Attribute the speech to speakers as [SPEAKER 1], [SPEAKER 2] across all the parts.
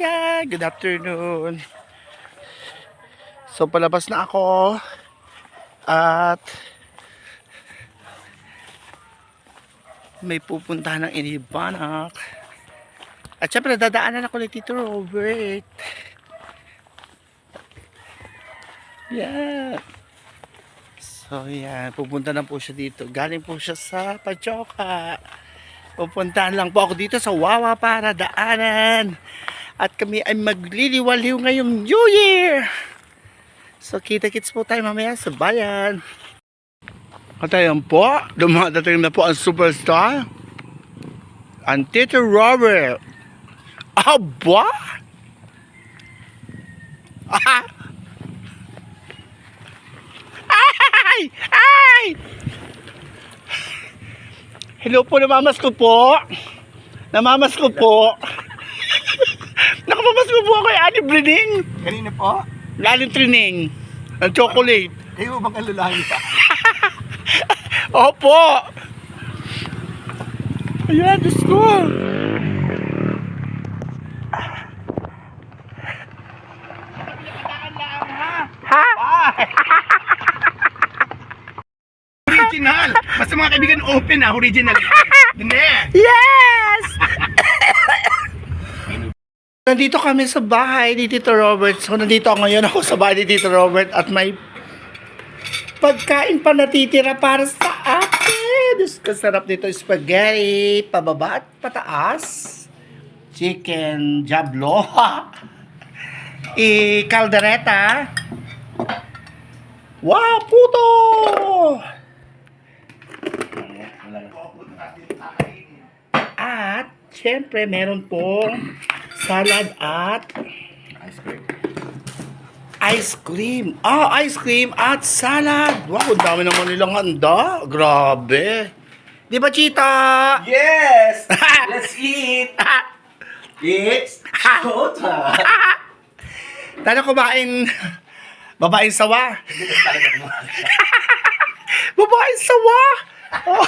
[SPEAKER 1] Yeah, good afternoon. So palabas na ako at may pupuntahan ng inibanak. At syempre dadaanan ako ni Tito Robert. Yeah. So yan, pupunta na po siya dito. Galing po siya sa Pachoka. Pupuntahan lang po ako dito sa Wawa para daanan. At kami ay magliliwaliw ngayong New Year. So kita-kits po tayo mamaya sa bayan. At ayan po, dumadating na po ang superstar. Ang Tito Robert. Aba! Ah! Ay! Ay! Hello po, namamas ko po. Namamas ko po. Nakamamas ko po ako kay Ate Brining.
[SPEAKER 2] Kanina po?
[SPEAKER 1] Laling trining. Ang chocolate.
[SPEAKER 2] Kayo bang kalulahin pa?
[SPEAKER 1] Opo. Ayan, Diyos ko. Ha?
[SPEAKER 2] Original! Basta mga kaibigan open original. Hindi!
[SPEAKER 1] Yes! Nandito kami sa bahay ni Tito Robert. So nandito ngayon ako sa bahay ni Tito Robert at may pagkain pa natitira para sa atin. Diyos ko, sarap nito. Spaghetti, pababa at pataas. Chicken jablo. Caldereta. Wow, puto! At, syempre, meron pong salad at
[SPEAKER 2] Ice cream.
[SPEAKER 1] ice cream. Ice cream at salad. Wow, ang dami naman nilang handa. Grabe. Di ba, Chita?
[SPEAKER 2] Yes! Let's eat! It's showtime!
[SPEAKER 1] Tala kumain. Babaeng sawa. Babaeng sawa. Oh,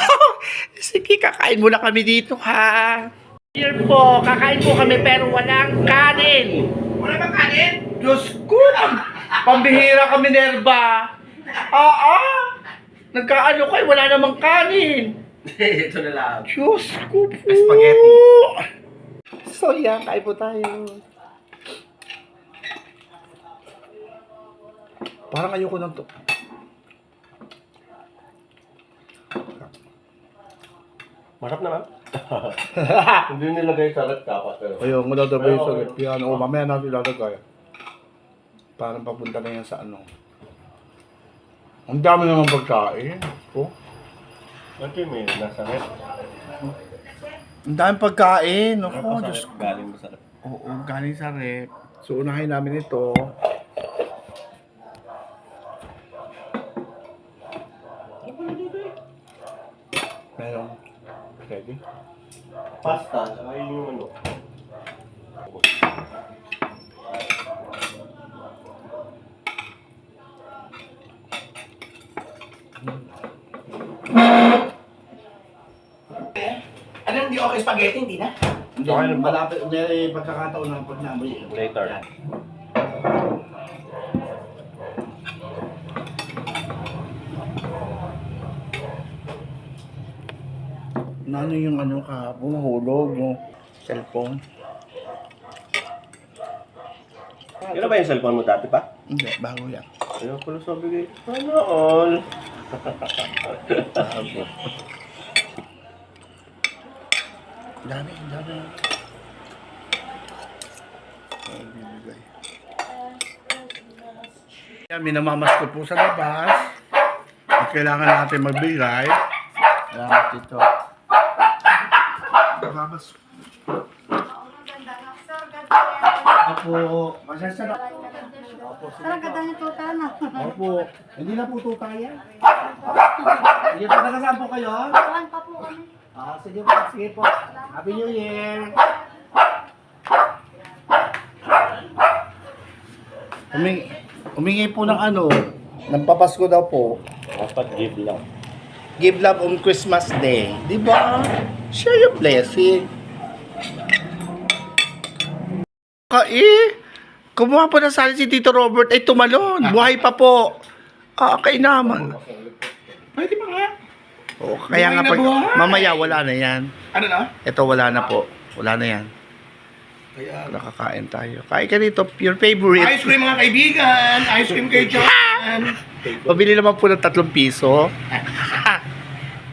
[SPEAKER 1] sige, kakain muna kami dito, ha. Here po, kakain po kami pero walang kanin.
[SPEAKER 2] Wala bang kanin?
[SPEAKER 1] Diyos ko, pambihira kami, Nerba. Nagkaano kayo, wala namang kanin.
[SPEAKER 2] Ito na lang.
[SPEAKER 1] Diyos ko po.
[SPEAKER 2] Spaghetti.
[SPEAKER 1] So yan, kain po tayo. Parang ayoko ng to.
[SPEAKER 3] Masarap naman. Hindi nilagay sa red kapas.
[SPEAKER 1] Ayun, madadabay sa piano. O, mamaya natin ilalagay. Parang papunta na yan sa ano. Ang dami naman pagkain. Oh.
[SPEAKER 3] Ito may nasa red.
[SPEAKER 1] Ang dami pagkain. Oh, Diyos ko.
[SPEAKER 3] Galing mo sa red.
[SPEAKER 1] Oo, galing sa rep. So, unahin namin ito. Meron. Ready?
[SPEAKER 3] Pasta, saka yun yung ano.
[SPEAKER 2] Ano hindi okay spaghetti? Hindi na?
[SPEAKER 1] Hindi, malapit. May pagkakataon na pag naamoy.
[SPEAKER 3] Later.
[SPEAKER 1] Yan. Ano yung ano ka, bumahulog yung cellphone.
[SPEAKER 3] Yun na ba yung cellphone mo dati pa?
[SPEAKER 1] Hindi, bago yan.
[SPEAKER 3] Ayun pala sabi ko, ano all?
[SPEAKER 1] Bago. Dami. Ay, bibigay. Yan, minamamas ko po sa labas. At kailangan natin magbigay. Salamat ito. Mamamas. Opo. Masasya na. Opo, sige
[SPEAKER 4] Parang
[SPEAKER 1] po.
[SPEAKER 4] ganda niyo tuta na.
[SPEAKER 1] Opo. Hindi na po tuta yan. Sige po, nakasaan po kayo?
[SPEAKER 4] Tuwan pa po kami.
[SPEAKER 1] Sige po, sige po. Happy New Year! Humingi po ng ano, ng papasko daw po.
[SPEAKER 3] Dapat give lang.
[SPEAKER 1] Give love on Christmas Day. Di ba? Share your blessing. Kumuha po ng sali si Tito Robert ay tumalon. Buhay pa po. Kay naman.
[SPEAKER 2] Pwede ba nga?
[SPEAKER 1] Oo, kaya nga
[SPEAKER 2] Buhay na buhay.
[SPEAKER 1] mamaya wala na yan.
[SPEAKER 2] Ano na?
[SPEAKER 1] Ito wala na po. Wala na yan.
[SPEAKER 2] Kaya,
[SPEAKER 1] Nakakain tayo. Kain ka dito. Your favorite.
[SPEAKER 2] ice cream mga kaibigan! Ice cream kay John!
[SPEAKER 1] Pabili naman po ng 3 piso.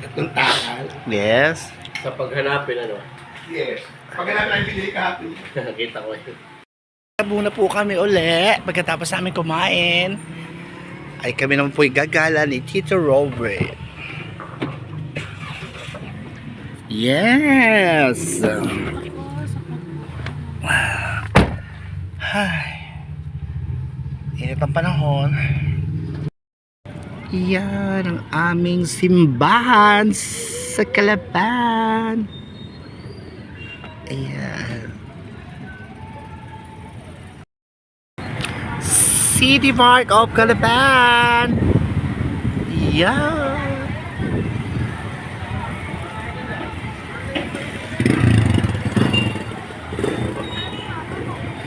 [SPEAKER 2] Tatlong takal.
[SPEAKER 1] Yes.
[SPEAKER 3] Sa paghanapin, ano?
[SPEAKER 2] Yes. Pag natin ang pinili kahapon.
[SPEAKER 3] Nakita ko yun.
[SPEAKER 1] Muna po kami uli. Pagkatapos namin kumain, ay kami naman po gagala ni Tito Robert. Yes! Ay. Init ang panahon. Yan ang aming simbahan sa Calapan. Ayan. City Park of Calapan. Yeah.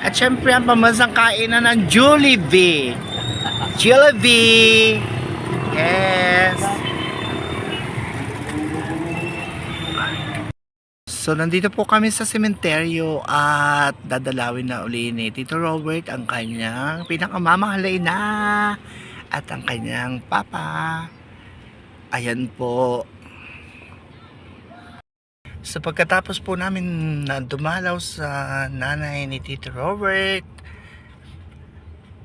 [SPEAKER 1] At syempre ang pamansang kainan ng Jollibee. Jollibee. Yes. So nandito po kami sa sementeryo at dadalawin na uli ni Tito Robert ang kanyang pinakamamahalay na at ang kanyang papa. Ayan po. So pagkatapos po namin na dumalaw sa nanay ni Tito Robert,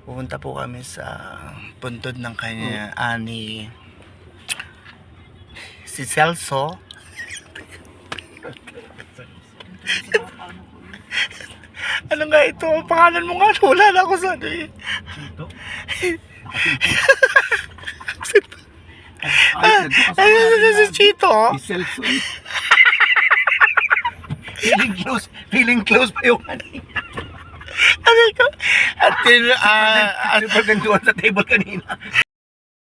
[SPEAKER 1] pupunta po kami sa puntod ng kanya ani si Celso. Ano nga ito? Ang pangalan mo nga, wala na ako sa ano eh. Ano si Chito?
[SPEAKER 2] Feeling close pa yung ano.
[SPEAKER 1] Ano ito? At
[SPEAKER 2] Ano pa gantuan sa table kanina?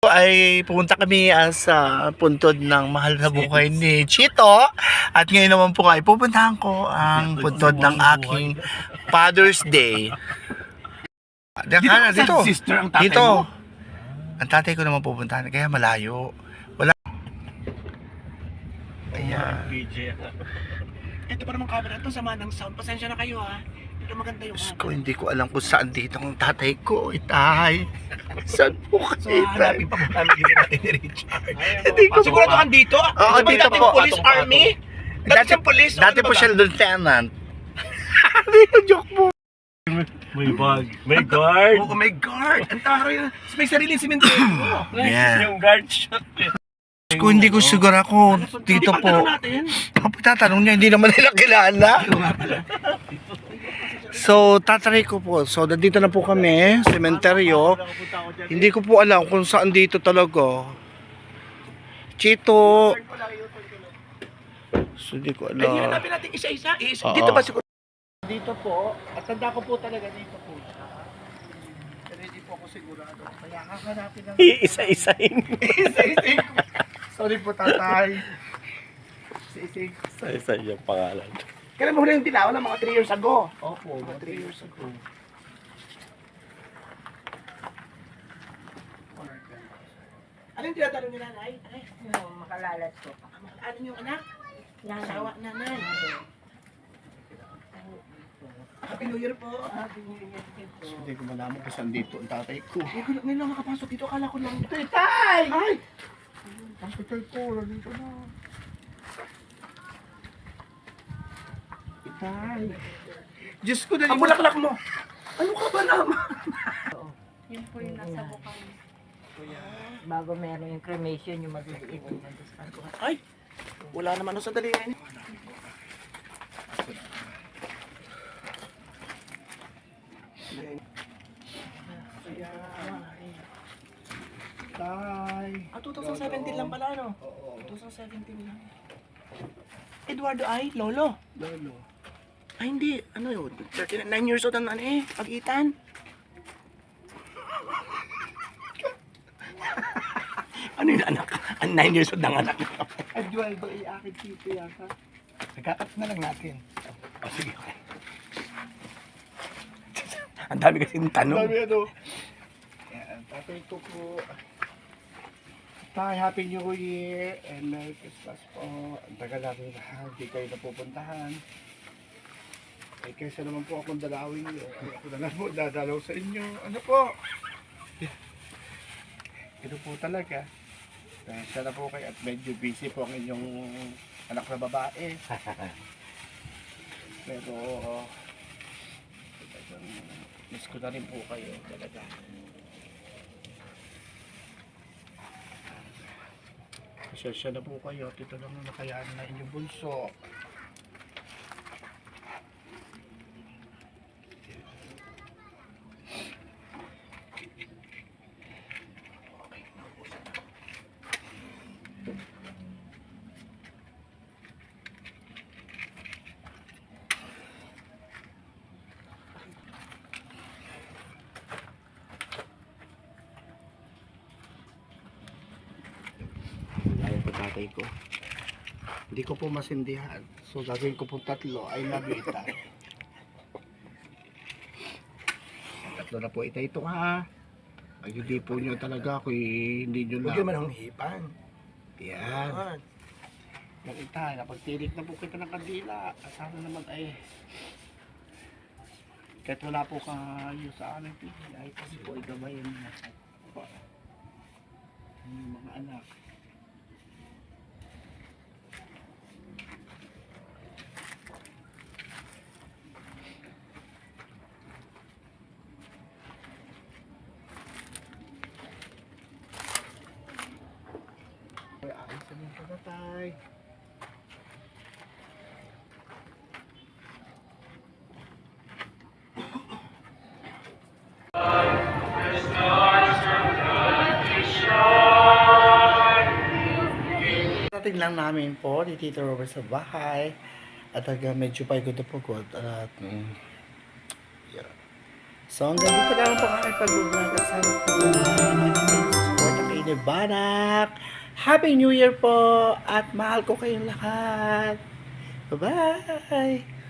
[SPEAKER 1] ay pumunta kami sa puntod ng mahal na buhay ni Chito. At ngayon naman po ay pupuntahan ko ang puntod ng aking Father's Day. Dito.
[SPEAKER 2] Sister ang tatay
[SPEAKER 1] Dito.
[SPEAKER 2] mo.
[SPEAKER 1] Ang tatay ko naman pupuntahan kaya malayo. Wala. Ayan.
[SPEAKER 2] Ito pa naman camera to, sama ng sound. Pasensya na kayo ha. Ito maganda yung
[SPEAKER 1] Diyos ko, hindi ko alam kung saan dito ang tatay ko. Itay. Saan po
[SPEAKER 2] So,
[SPEAKER 1] kasi
[SPEAKER 2] hanapin pa po namin dito natin ni Richard.
[SPEAKER 1] Hindi ko
[SPEAKER 2] Siguro ito dito?
[SPEAKER 1] Oo,
[SPEAKER 2] Ito ba
[SPEAKER 1] dito
[SPEAKER 2] dating
[SPEAKER 1] po.
[SPEAKER 2] police army? Dati siyang police?
[SPEAKER 1] Dati po siya lieutenant. Hindi ko joke mo.
[SPEAKER 3] May bag. May guard.
[SPEAKER 2] Oh my God! Ang taray na. May sariling simenteryo.
[SPEAKER 1] Yeah.
[SPEAKER 3] Yung guard shot.
[SPEAKER 1] Kung hindi ko siguro ako dito po.
[SPEAKER 2] natin.
[SPEAKER 1] Ako tatanong niya, hindi naman nila kilala. So, tatry ko po. So, nandito na po kami, sementeryo. Hindi ko po alam kung saan dito talaga. Chito. So, hindi ko
[SPEAKER 2] Ay,
[SPEAKER 1] alam.
[SPEAKER 2] hanapin natin isa-isa.
[SPEAKER 1] Oo.
[SPEAKER 2] Dito ba siguro?
[SPEAKER 1] Dito po, at tanda ko po talaga dito po siya. Pero hindi po ako sigurado. Kaya hahanapin lang.
[SPEAKER 3] Isa-isahin.
[SPEAKER 1] Sorry po, tatay. Sisig.
[SPEAKER 3] Isa-isa yung pangalan.
[SPEAKER 2] Kailan mo huli yung tinawa ng mga 3 years ago?
[SPEAKER 1] Opo,
[SPEAKER 2] Mga 3 years ago. Ano yung tinatanong ni nanay? Ay,
[SPEAKER 4] Makalalat ko.
[SPEAKER 2] ano yung anak?
[SPEAKER 4] Nanay.
[SPEAKER 2] Asawa, nanay. Happy New Year po.
[SPEAKER 1] Hindi ko malaman kung saan dito ang tatay ko.
[SPEAKER 2] Ngayon lang makapasok dito. Akala ko lang ito.
[SPEAKER 1] Tay!
[SPEAKER 2] Ay!
[SPEAKER 1] Hospital ko, nandito na. Tay.
[SPEAKER 2] Diyos ko, dali. Ang bulaklak mo. Ano ka ba naman?
[SPEAKER 4] Yun po yung nasa bukang. Bago meron yung cremation, yung maliliit yung nanduspan ko.
[SPEAKER 2] Ay! Wala naman sa dali ngayon.
[SPEAKER 1] Tay.
[SPEAKER 2] 2017 lang pala, no? 2017 lang. Eduardo ay, lolo.
[SPEAKER 1] Lolo.
[SPEAKER 2] Ay, hindi. Ano yun? 39 years old ang ano eh. Pag-itan. Ano yung anak? Ang 9 years old ng anak.
[SPEAKER 1] Eduardo ay akin dito yata.
[SPEAKER 2] Nagkakat na lang natin. O, sige. Okay. Ang dami kasing
[SPEAKER 1] Ang
[SPEAKER 2] tanong.
[SPEAKER 1] dami ano. Yan, tatay ko po. Tay, Happy New Year and Merry Christmas po. Ang tagal natin na hindi kayo napupuntahan. Eh, kaysa naman po akong dalawin niyo. Ako na lang po dadalaw sa inyo. Ano po? Ito po talaga. Kaysa na po kayo at medyo busy po ang inyong anak na babae. Pero, talagang miss ko na rin po kayo talaga. Pasensya na po kayo at ito lang na nakayaan na inyong bunso. Ayaw po tatay ko. Hindi ko po masindihan. So gagawin ko po tatlo. I love you, Itay. Tatlo na po, Itay, ito ha. Pag hindi po nyo talaga ako, hindi nyo
[SPEAKER 2] Huwag
[SPEAKER 1] lang.
[SPEAKER 2] naman ang hipan.
[SPEAKER 1] Yan.
[SPEAKER 2] Yan.
[SPEAKER 1] Yung Itay, napagtirik na po kita ng kandila. Sana naman ay kahit wala po kayo sa amin, ay kasi po ay gabayan na. Yung mga anak. Ayos naman po na tay. Natin lang namin po ni Tito Robert sa bahay at medyo pagod na pagod at yeah. So hanggang dito lang po kami pag-vlog at sana po support ang kayo ni Banak. Happy New Year po at mahal ko kayong lahat. Bye-bye!